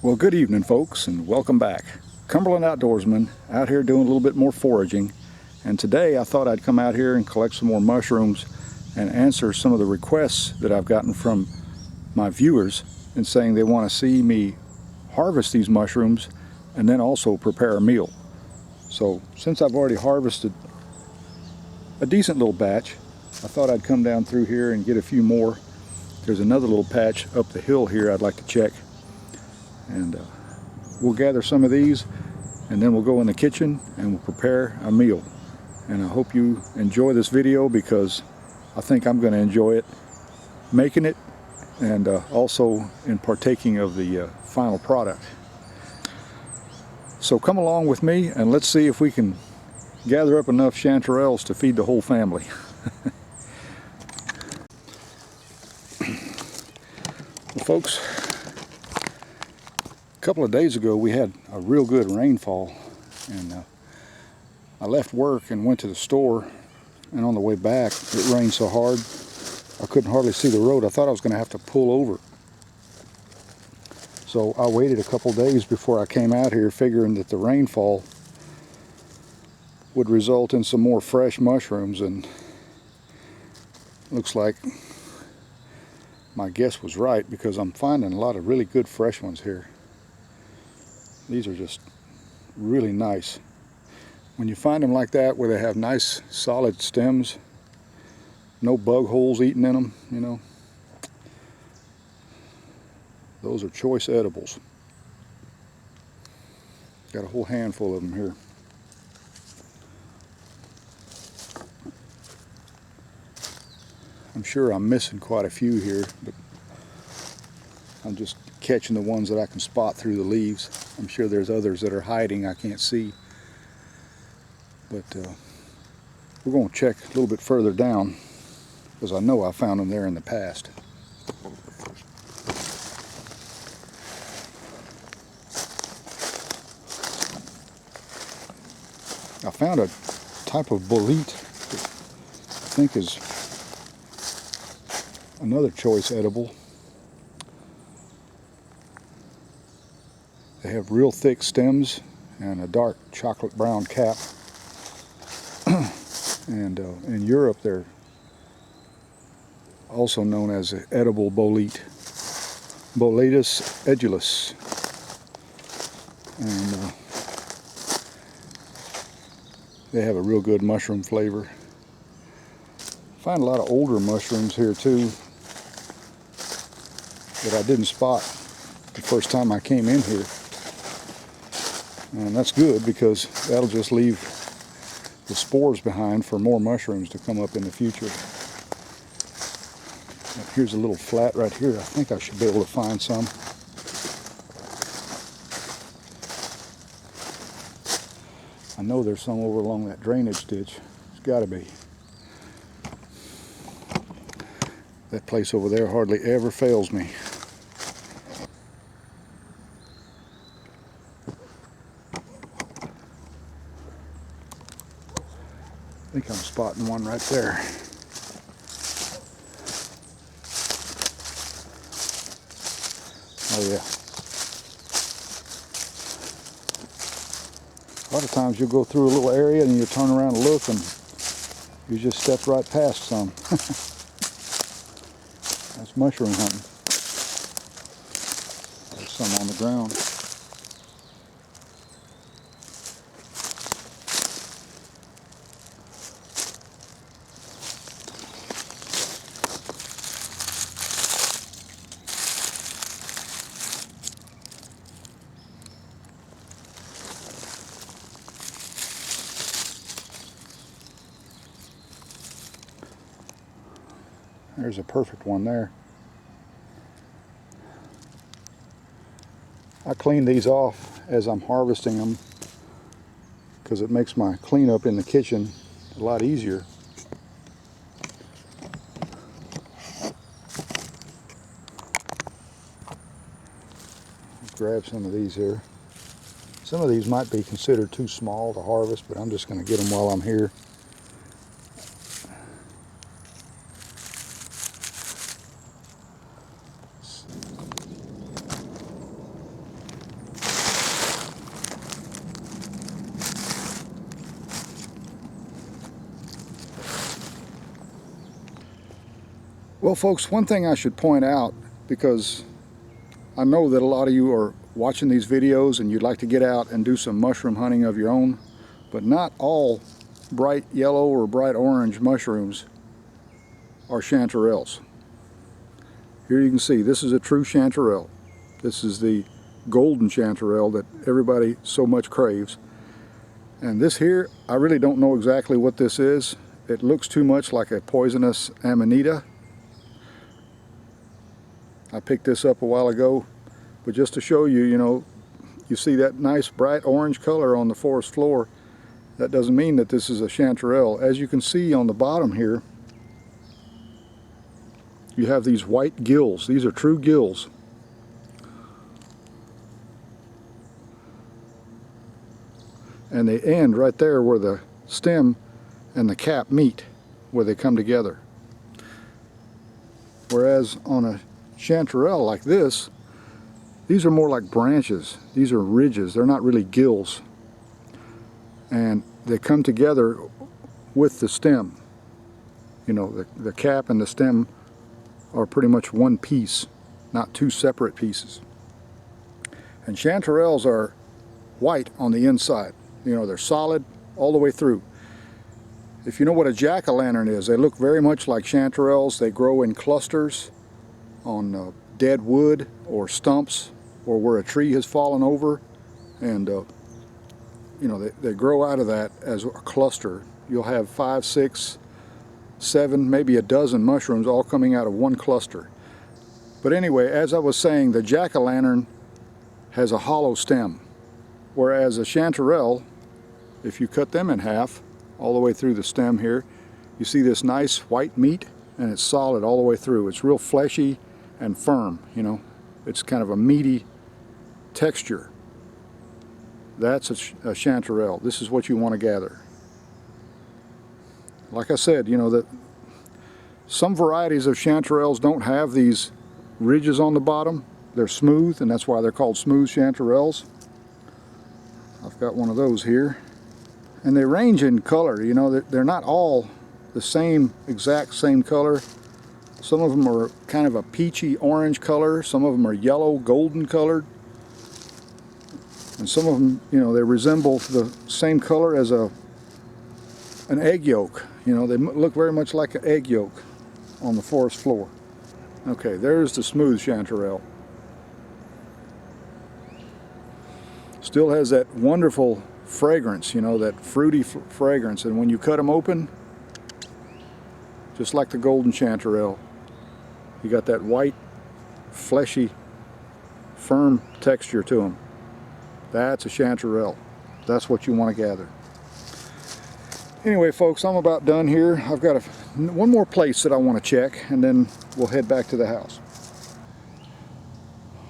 Well, good evening, folks, and welcome back. Cumberland Outdoorsman out here doing a little bit more foraging, and today I thought I'd come out here and collect some more mushrooms and answer some of the requests that I've gotten from my viewers and saying they want to see me harvest these mushrooms and then also prepare a meal. So since I've already harvested a decent little batch, I thought I'd come down through here and get a few more. There's another little patch up the hill here I'd like to check. And we'll gather some of these and then we'll go in the kitchen and we'll prepare a meal. And I hope you enjoy this video because I think I'm going to enjoy it making it and also in partaking of the final product. So come along with me and let's see if we can gather up enough chanterelles to feed the whole family. Well, folks, a couple of days ago we had a real good rainfall, and I left work and went to the store, and on the way back it rained so hard I couldn't hardly see the road. I thought I was going to have to pull over. So I waited a couple days before I came out here, figuring that the rainfall would result in some more fresh mushrooms, and looks like my guess was right because I'm finding a lot of really good fresh ones here. These are just really nice. When you find them like that, where they have nice solid stems, no bug holes eating in them, you know, those are choice edibles. Got a whole handful of them here. I'm sure I'm missing quite a few here, but I'm just catching the ones that I can spot through the leaves. I'm sure there's others that are hiding I can't see. But we're going to check a little bit further down because I know I found them there in the past. I found a type of bolete that I think is another choice edible. They have real thick stems and a dark chocolate brown cap. And in Europe they're also known as edible bolete, Boletus edulis. And they have a real good mushroom flavor. Find a lot of older mushrooms here too that I didn't spot the first time I came in here. And that's good because that'll just leave the spores behind for more mushrooms to come up in the future. Here's a little flat right here. I think I should be able to find some. I know there's some over along that drainage ditch. It's got to be. That place over there hardly ever fails me. I think I'm spotting one right there. Oh yeah. A lot of times you'll go through a little area and you turn around and look and you just stepped right past some. That's mushroom hunting. There's some on the ground. There's a perfect one there. I clean these off as I'm harvesting them because it makes my cleanup in the kitchen a lot easier. Let's grab some of these here. Some of these might be considered too small to harvest, but I'm just going to get them while I'm here. Well, folks, one thing I should point out, because I know that a lot of you are watching these videos and you'd like to get out and do some mushroom hunting of your own, but not all bright yellow or bright orange mushrooms are chanterelles. Here you can see this is a true chanterelle. This is the golden chanterelle that everybody so much craves. And this here, I really don't know exactly what this is. It looks too much like a poisonous amanita. I picked this up a while ago, but just to show you, you see that nice bright orange color on the forest floor. That doesn't mean that this is a chanterelle. As you can see on the bottom here, you have these white gills. These are true gills. And they end right there where the stem and the cap meet, where they come together. Whereas on a chanterelle like this, these are more like branches. These are ridges. They're not really gills. And they come together with the stem. The cap and the stem are pretty much one piece, not two separate pieces. And chanterelles are white on the inside. They're solid all the way through. If you know what a jack-o'-lantern is, they look very much like chanterelles. They grow in clusters on dead wood or stumps or where a tree has fallen over, and they grow out of that as a cluster. You'll have 5, 6, 7, maybe a dozen mushrooms all coming out of one cluster. But anyway, as I was saying, the jack-o'-lantern has a hollow stem, whereas a chanterelle, if you cut them in half all the way through the stem here, you see this nice white meat, and it's solid all the way through. It's real fleshy and firm. It's kind of a meaty texture. That's a chanterelle. This is what you want to gather. Like I said, some varieties of chanterelles don't have these ridges on the bottom. They're smooth, and that's why they're called smooth chanterelles. I've got one of those here. And they range in color. They're not all the exact same color. Some of them are kind of a peachy orange color. Some of them are yellow, golden colored. And some of them, they resemble the same color as an egg yolk. They look very much like an egg yolk on the forest floor. Okay, there's the smooth chanterelle. Still has that wonderful fragrance, that fruity fragrance. And when you cut them open, just like the golden chanterelle, you got that white, fleshy, firm texture to them. That's a chanterelle. That's what you want to gather. Anyway, folks, I'm about done here. I've got one more place that I want to check, and then we'll head back to the house.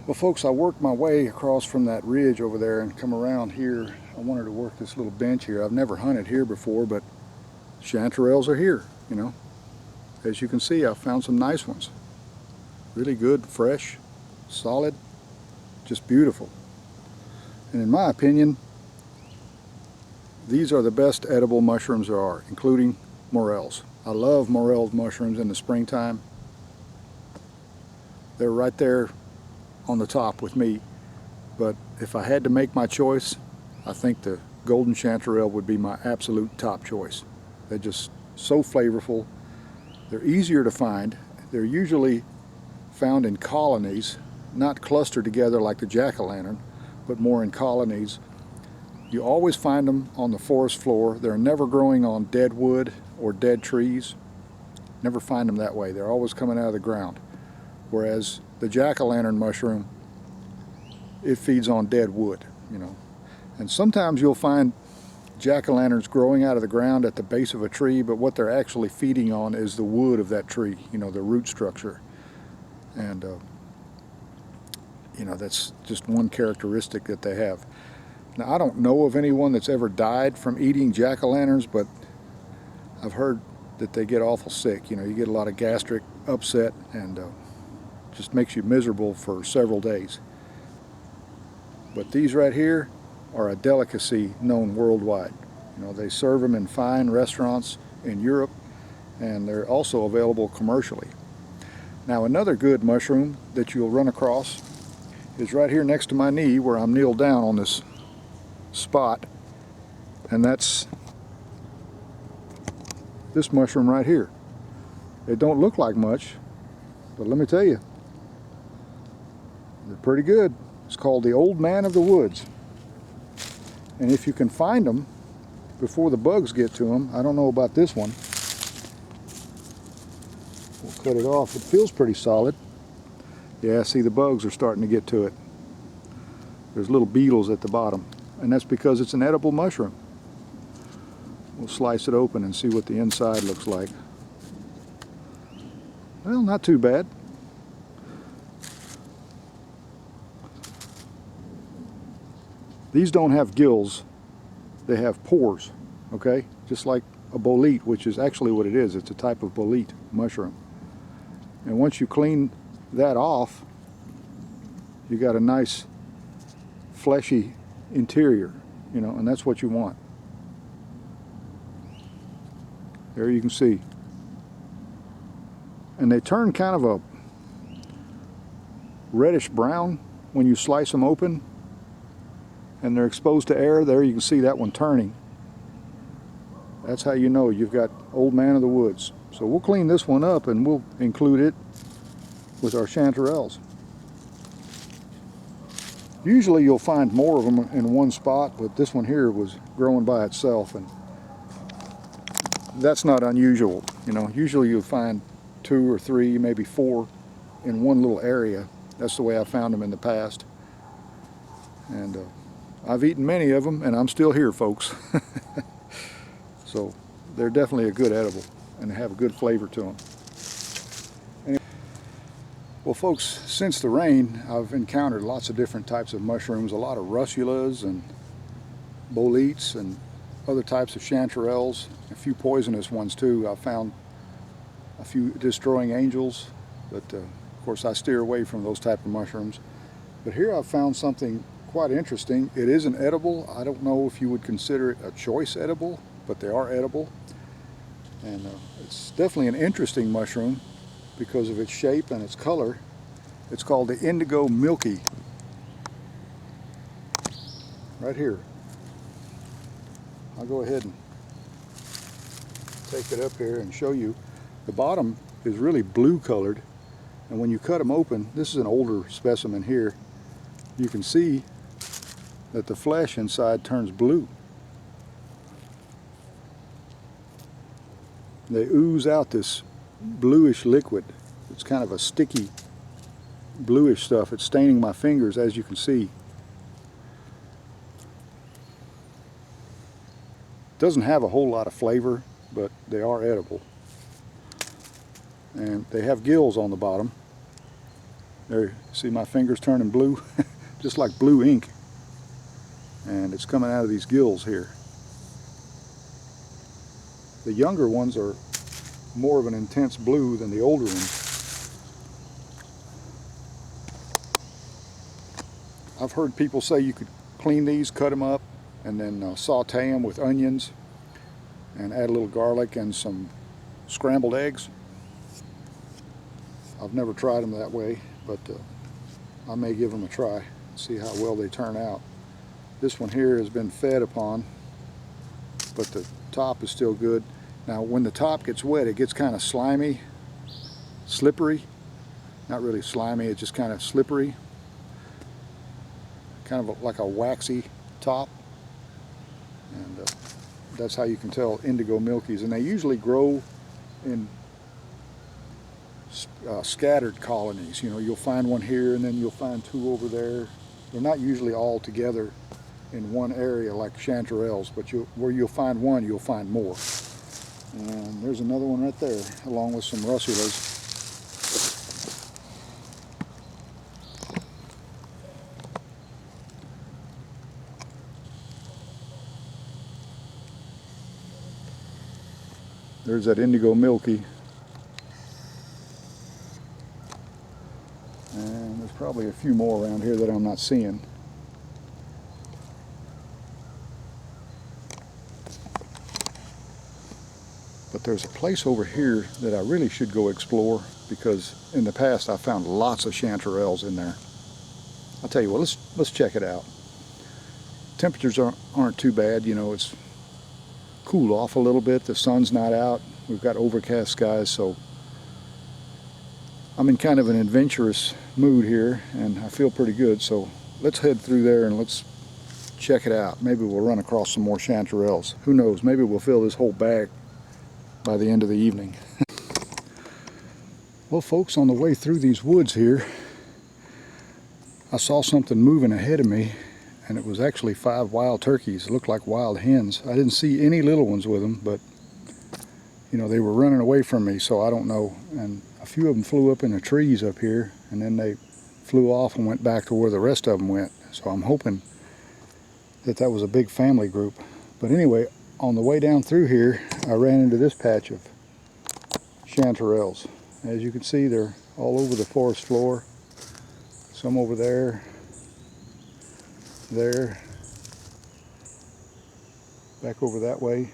Well, folks, I worked my way across from that ridge over there and come around here. I wanted to work this little bench here. I've never hunted here before, but chanterelles are here, As you can see, I found some nice ones. Really good, fresh, solid, just beautiful. And in my opinion, these are the best edible mushrooms there are, including morels. I love morel mushrooms in the springtime. They're right there on the top with me. But if I had to make my choice, I think the golden chanterelle would be my absolute top choice. They're just so flavorful. They're easier to find. They're usually found in colonies, not clustered together like the jack-o'-lantern, but more in colonies. You always find them on the forest floor. They're never growing on dead wood or dead trees. Never find them that way. They're always coming out of the ground. Whereas the jack-o'-lantern mushroom, it feeds on dead wood, And sometimes you'll find jack-o'-lanterns growing out of the ground at the base of a tree, but what they're actually feeding on is the wood of that tree, the root structure. And that's just one characteristic that they have. Now, I don't know of anyone that's ever died from eating jack-o'-lanterns, but I've heard that they get awful sick. You get a lot of gastric upset, and just makes you miserable for several days. But these right here are a delicacy known worldwide. They serve them in fine restaurants in Europe, and they're also available commercially. Now another good mushroom that you'll run across is right here next to my knee where I'm kneeled down on this spot, and that's this mushroom right here. It don't look like much, but let me tell you, they're pretty good. It's called the old man of the woods. And if you can find them before the bugs get to them, I don't know about this one. We'll cut it off. It feels pretty solid. Yeah, see, the bugs are starting to get to it. There's little beetles at the bottom, and that's because it's an edible mushroom. We'll slice it open and see what the inside looks like. Well, not too bad. These don't have gills, they have pores, okay? Just like a bolete, which is actually what it is. It's a type of bolete mushroom. And once you clean that off, you got a nice fleshy interior, you know, and that's what you want. There you can see. And they turn kind of a reddish brown when you slice them open, and they're exposed to air. There you can see that one turning. That's how you know you've got old man of the woods. So we'll clean this one up and we'll include it with our chanterelles. Usually you'll find more of them in one spot, but this one here was growing by itself, and that's not unusual. You know, usually you'll find 2 or 3, maybe 4 in one little area. That's the way I found them in the past. And I've eaten many of them, and I'm still here, folks. So they're definitely a good edible, and they have a good flavor to them. Anyway, well, folks, since the rain, I've encountered lots of different types of mushrooms, a lot of russulas and boletes and other types of chanterelles, a few poisonous ones too. I found a few destroying angels, but of course I steer away from those type of mushrooms. But here I've found something quite interesting. It is an edible. I don't know if you would consider it a choice edible, but they are edible. And it's definitely an interesting mushroom because of its shape and its color. It's called the Indigo milky. Right here. I'll go ahead and take it up here and show you. The bottom is really blue colored, and when you cut them open, this is an older specimen here, you can see that the flesh inside turns blue. They ooze out this bluish liquid. It's kind of a sticky bluish stuff. It's staining my fingers, as you can see. Doesn't have a whole lot of flavor, but they are edible. And they have gills on the bottom. There, see my fingers turning blue? Just like blue ink. And it's coming out of these gills here. The younger ones are more of an intense blue than the older ones. I've heard people say you could clean these, cut them up, and then saute them with onions and add a little garlic and some scrambled eggs. I've never tried them that way, but I may give them a try, see how well they turn out. This one here has been fed upon, but the top is still good. Now when the top gets wet, it gets kind of slimy, slippery. Not really slimy, it's just kind of slippery. Kind of like a waxy top. And that's how you can tell indigo milkies. And they usually grow in scattered colonies. You know, you'll find one here and then you'll find 2 over there. They're not usually all together in one area like chanterelles, but where you'll find one, you'll find more. And there's another one right there, along with some russulas. There's that indigo milky. And there's probably a few more around here that I'm not seeing. But there's a place over here that I really should go explore, because in the past I found lots of chanterelles in there. I'll tell you what, let's check it out. Temperatures aren't too bad, you know, it's cooled off a little bit, the sun's not out, we've got overcast skies, so I'm in kind of an adventurous mood here and I feel pretty good. So let's head through there and let's check it out. Maybe we'll run across some more chanterelles. Who knows, maybe we'll fill this whole bag by the end of the evening. Well folks, on the way through these woods here, I saw something moving ahead of me, and it was actually 5 wild turkeys. It looked like wild hens. I didn't see any little ones with them, but you know, they were running away from me, so I don't know. And a few of them flew up in the trees up here, and then they flew off and went back to where the rest of them went. So I'm hoping that that was a big family group. But anyway, on the way down through here, I ran into this patch of chanterelles. As you can see, they're all over the forest floor. Some over there, there, back over that way.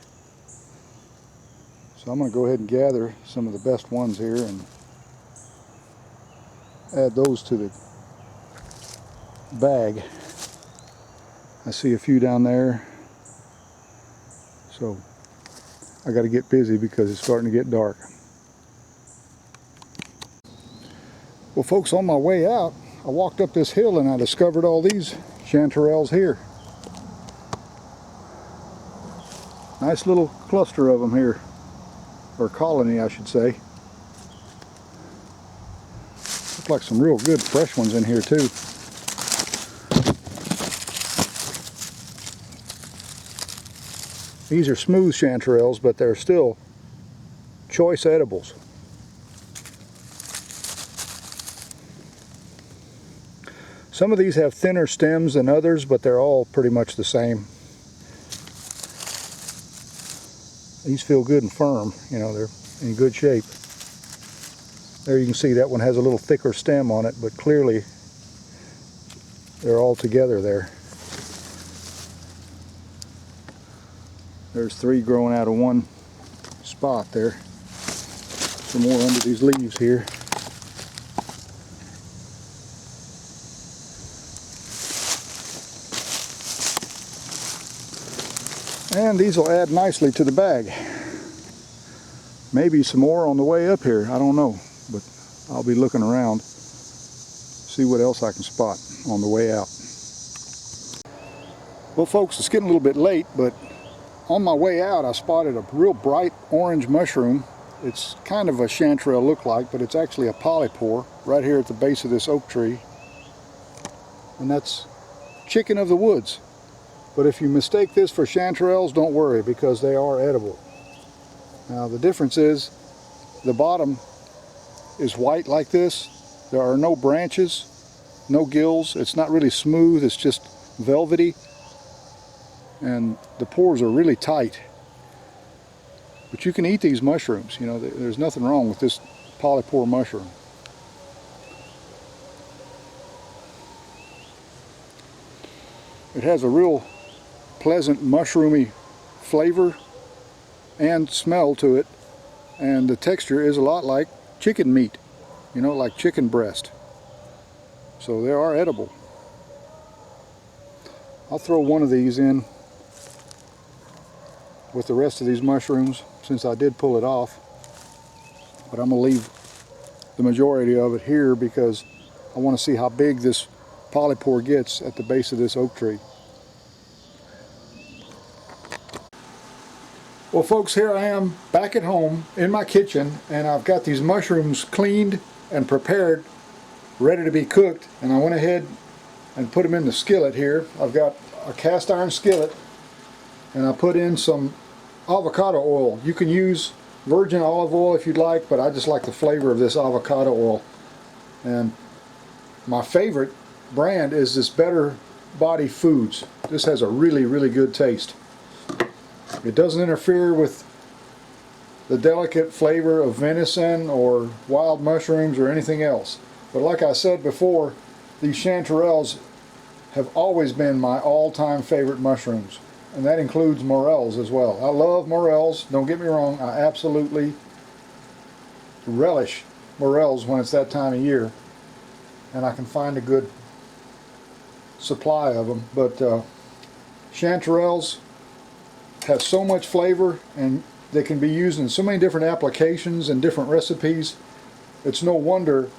So I'm going to go ahead and gather some of the best ones here and add those to the bag. I see a few down there, so I got to get busy because it's starting to get dark. Well folks, on my way out, I walked up this hill and I discovered all these chanterelles here. Nice little cluster of them here, or colony I should say. Look like some real good fresh ones in here too. These are smooth chanterelles, but they're still choice edibles. Some of these have thinner stems than others, but they're all pretty much the same. These feel good and firm, you know, they're in good shape. There you can see that one has a little thicker stem on it, but clearly they're all together there. There's 3 growing out of one spot there. Some more under these leaves here. And these will add nicely to the bag. Maybe some more on the way up here, I don't know, but I'll be looking around, see what else I can spot on the way out. Well folks, it's getting a little bit late, but on my way out I spotted a real bright orange mushroom. It's kind of a chanterelle look-like, but it's actually a polypore right here at the base of this oak tree. And that's chicken of the woods. But if you mistake this for chanterelles, don't worry, because they are edible. Now the difference is the bottom is white like this. There are no branches, no gills. It's not really smooth, it's just velvety. And the pores are really tight. But you can eat these mushrooms, you know, there's nothing wrong with this polypore mushroom. It has a real pleasant mushroomy flavor and smell to it, and the texture is a lot like chicken meat, you know, like chicken breast. So they are edible. I'll throw one of these in with the rest of these mushrooms since I did pull it off, but I'm going to leave the majority of it here because I want to see how big this polypore gets at the base of this oak tree. Well folks, here I am back at home in my kitchen, and I've got these mushrooms cleaned and prepared, ready to be cooked, and I went ahead and put them in the skillet here. I've got a cast iron skillet, and I put in some avocado oil. You can use virgin olive oil if you'd like, but I just like the flavor of this avocado oil. And my favorite brand is this Better Body Foods. This has a really, really good taste. It doesn't interfere with the delicate flavor of venison or wild mushrooms or anything else. But like I said before, these chanterelles have always been my all-time favorite mushrooms. and that includes morels as well. I love morels, don't get me wrong, I absolutely relish morels when it's that time of year and I can find a good supply of them, but chanterelles have so much flavor and they can be used in so many different applications and different recipes. It's no wonder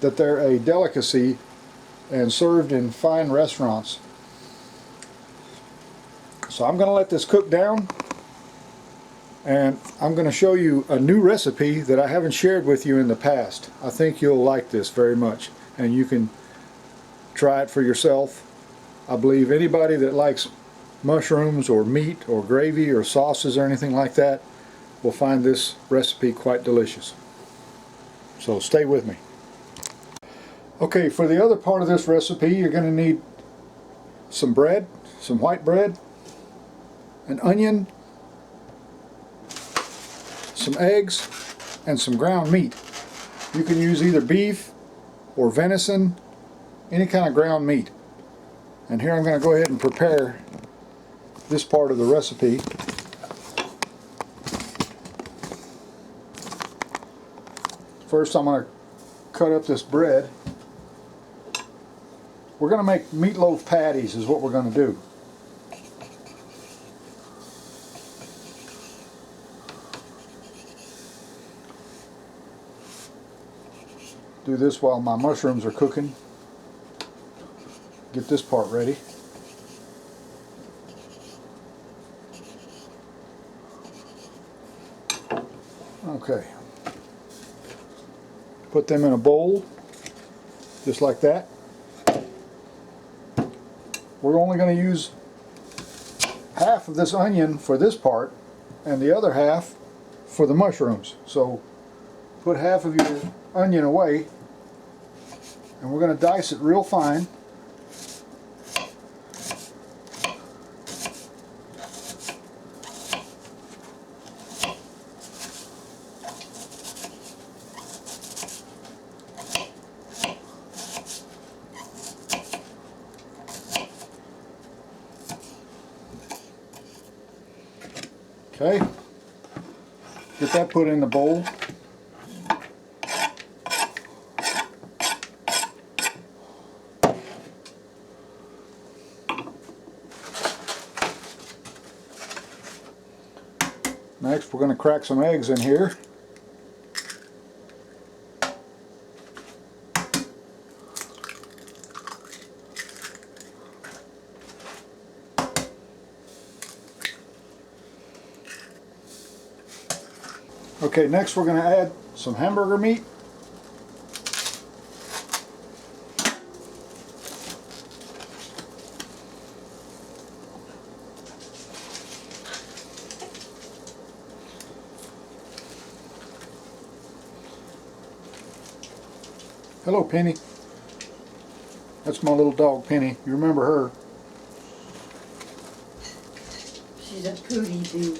that they're a delicacy and served in fine restaurants. So I'm going to let this cook down, and I'm going to show you a new recipe that I haven't shared with you in the past. I think you'll like this very much, and you can try it for yourself. I believe anybody that likes mushrooms or meat or gravy or sauces or anything like that will find this recipe quite delicious. So stay with me. Okay, for the other part of this recipe, you're going to need some bread, some white bread, an onion, some eggs, and some ground meat. You can use either beef or venison, any kind of ground meat. And here I'm going to go ahead and prepare this part of the recipe. First I'm going to cut up this bread. We're going to make meatloaf patties is what we're going to do. Do this while my mushrooms are cooking. Get this part ready. Okay. Put them in a bowl, just like that. We're only going to use half of this onion for this part and the other half for the mushrooms. So put half of your onion away, and we're going to dice it real fine. Okay, get that put in the bowl. Next, we're going to crack some eggs in here. Okay, next we're going to add some hamburger meat. Hello, Penny. That's my little dog, Penny. You remember her? She's a pooty dude.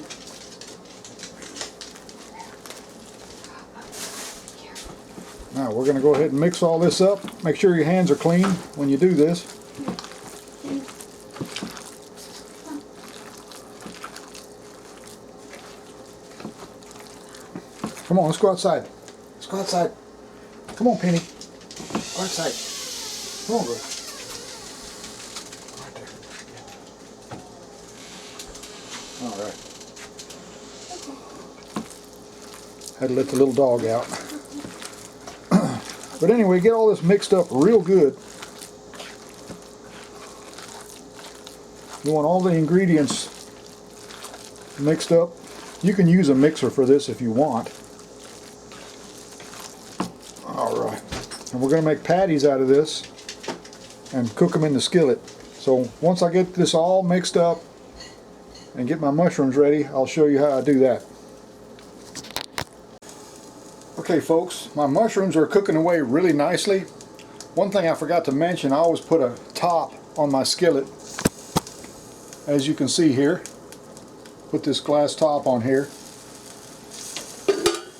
Now we're going to go ahead and mix all this up. Make sure your hands are clean when you do this. Come on, let's go outside. Let's go outside. Come on, Penny. Go outside. Come on, girl. Right there. All right. Had to let the little dog out. But anyway, get all this mixed up real good. You want all the ingredients mixed up. You can use a mixer for this if you want. Alright, and we're going to make patties out of this and cook them in the skillet. So once I get this all mixed up and get my mushrooms ready, I'll show you how I do that. Okay folks, my mushrooms are cooking away really nicely. One thing I forgot to mention, I always put a top on my skillet, as you can see here. Put this glass top on here.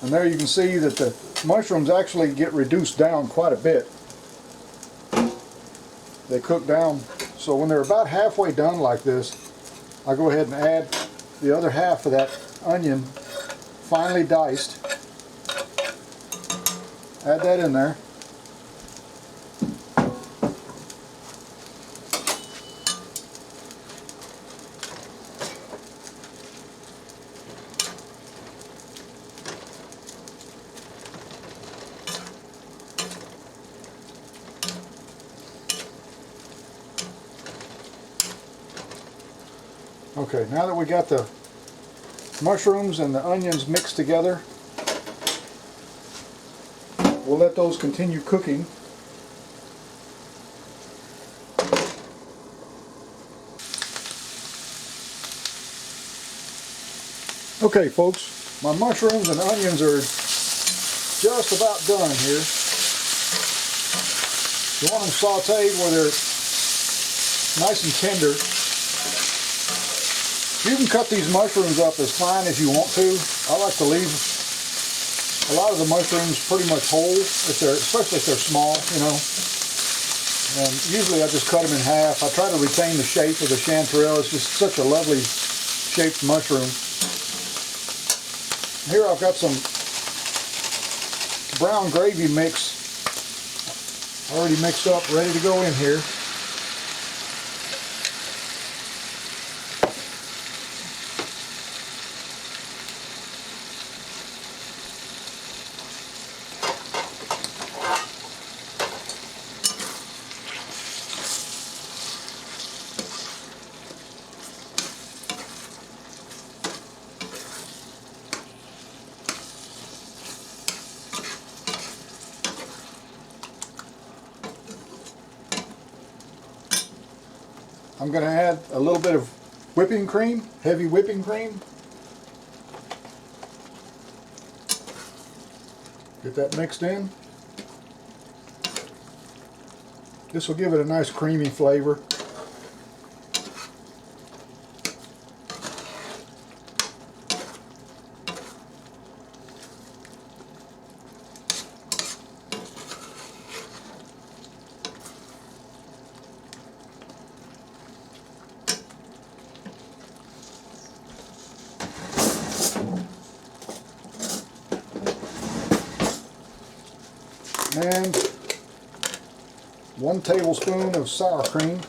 And there you can see that the mushrooms actually get reduced down quite a bit. They cook down, so when they're about halfway done like this, I'll go ahead and add the other half of that onion, finely diced. Add that in there. Okay, now that we got the mushrooms and the onions mixed together, we'll let those continue cooking. Okay folks, my mushrooms and onions are just about done here. You want them sauteed where they're nice and tender. You can cut these mushrooms up as fine as you want to. I like to leave a lot of the mushrooms pretty much whole, especially if they're small, you know. And usually I just cut them in half. I try to retain the shape of the chanterelle. It's just such a lovely shaped mushroom. Here I've got some brown gravy mix already mixed up, ready to go in here. I'm going to add a little bit of whipping cream, heavy whipping cream. Get that mixed in. This will give it a nice creamy flavor. And 1 tablespoon of sour cream.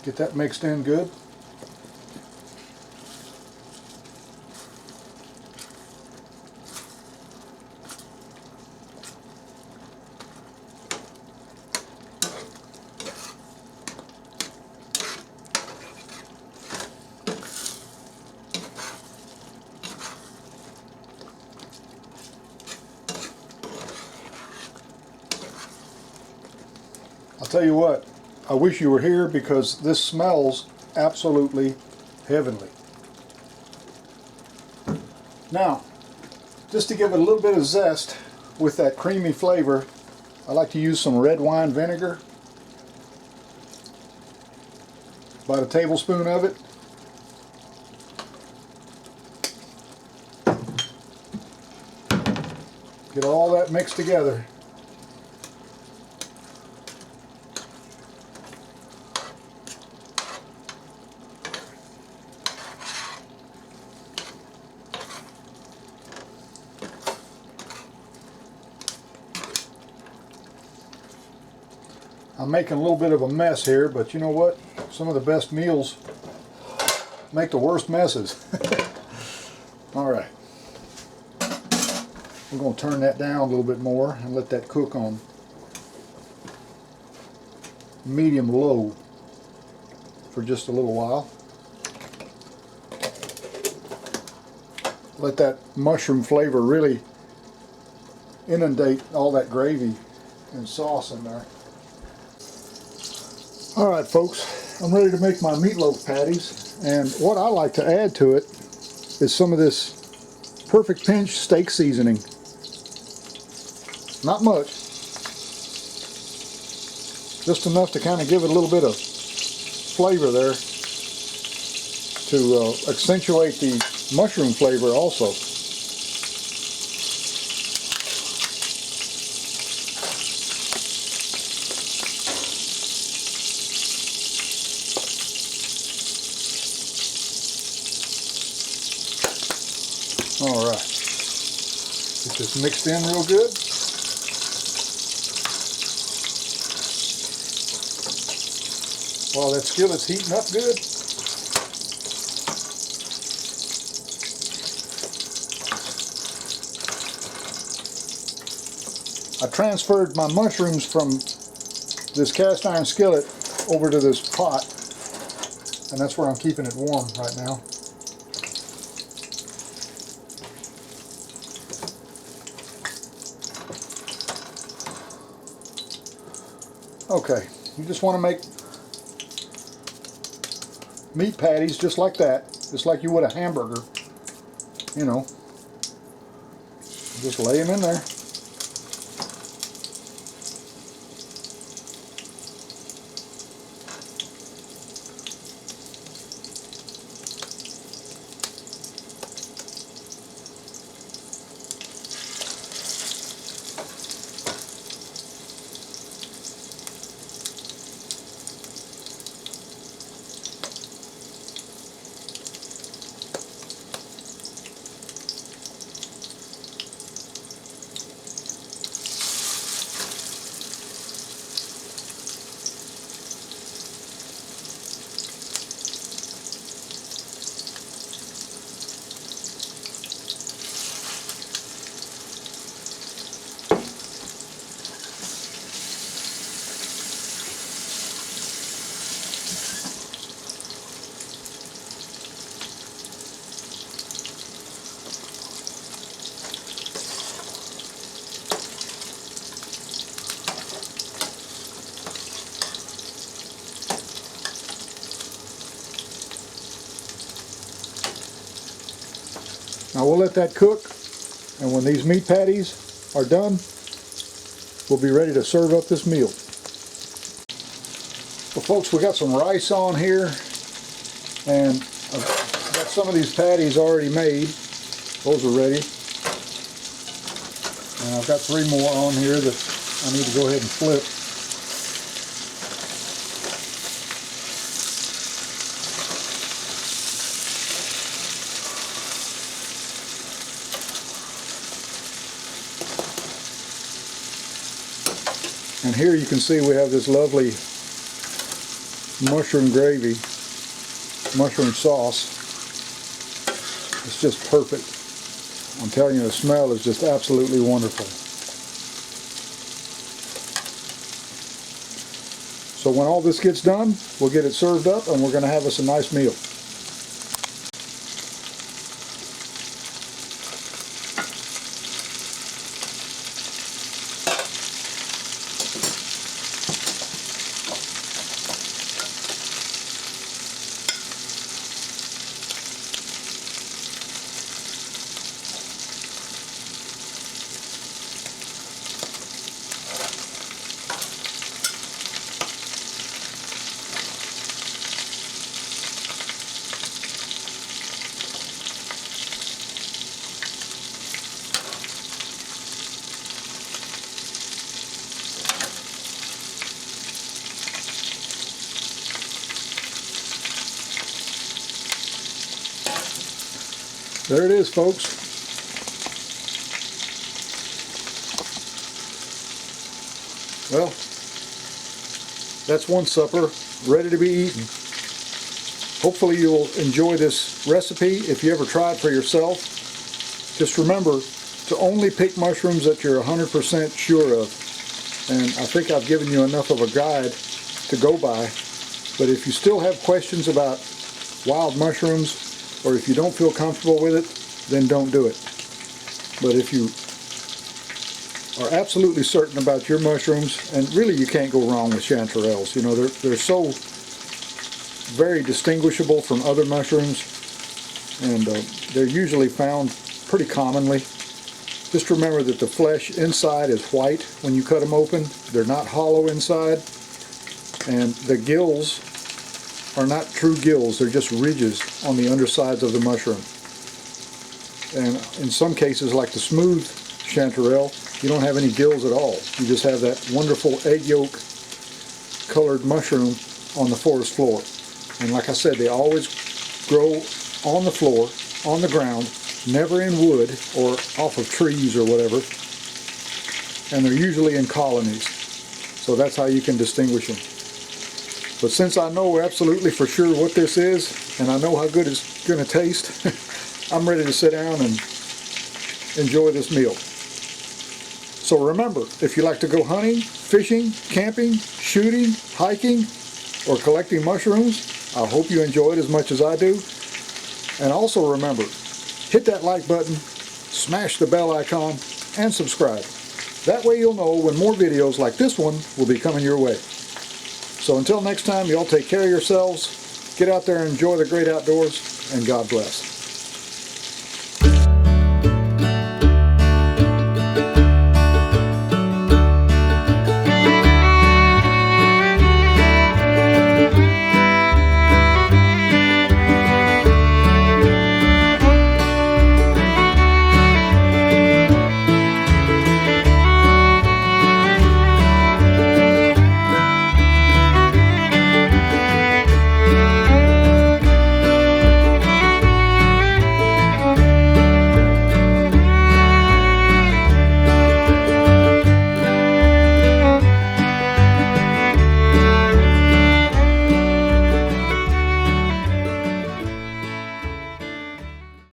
Get that mixed in good. I'll tell you what, I wish you were here because this smells absolutely heavenly. Now, just to give it a little bit of zest with that creamy flavor, I like to use some red wine vinegar. About a tablespoon of it. Get all that mixed together. I'm making a little bit of a mess here, but you know what? Some of the best meals make the worst messes. All right. We're going to turn that down a little bit more and let that cook on medium-low for just a little while. Let that mushroom flavor really inundate all that gravy and sauce in there. Alright folks, I'm ready to make my meatloaf patties, and what I like to add to it is some of this perfect pinch steak seasoning. Not much, just enough to kind of give it a little bit of flavor there to accentuate the mushroom flavor also. All right, get this mixed in real good. While that skillet's heating up good, I transferred my mushrooms from this cast iron skillet over to this pot, and that's where I'm keeping it warm right now. Okay, you just want to make meat patties just like that, just like you would a hamburger, you know. Just lay them in there. Now we'll let that cook, and when these meat patties are done, we'll be ready to serve up this meal. Well folks, we got some rice on here, and I've got some of these patties already made. Those are ready. And I've got 3 more on here that I need to go ahead and flip. And here you can see we have this lovely mushroom gravy, mushroom sauce. It's just perfect. I'm telling you, the smell is just absolutely wonderful. So when all this gets done, we'll get it served up and we're going to have us a nice meal. There it is, folks. Well, that's one supper ready to be eaten. Hopefully you'll enjoy this recipe. If you ever try it for yourself, just remember to only pick mushrooms that you're 100% sure of. And I think I've given you enough of a guide to go by. But if you still have questions about wild mushrooms, or if you don't feel comfortable with it, then don't do it. But if you are absolutely certain about your mushrooms, and really you can't go wrong with chanterelles. You know, they're so very distinguishable from other mushrooms, and they're usually found pretty commonly. Just remember that the flesh inside is white when you cut them open. They're not hollow inside, and the gills are not true gills, they're just ridges on the undersides of the mushroom. And in some cases, like the smooth chanterelle, you don't have any gills at all. You just have that wonderful egg yolk colored mushroom on the forest floor. And like I said, they always grow on the floor, on the ground, never in wood or off of trees or whatever, and they're usually in colonies. So that's how you can distinguish them. But since I know absolutely for sure what this is, and I know how good it's going to taste, I'm ready to sit down and enjoy this meal. So remember, if you like to go hunting, fishing, camping, shooting, hiking, or collecting mushrooms, I hope you enjoy it as much as I do. And also remember, hit that like button, smash the bell icon, and subscribe. That way you'll know when more videos like this one will be coming your way. So until next time, y'all take care of yourselves, get out there and enjoy the great outdoors, and God bless.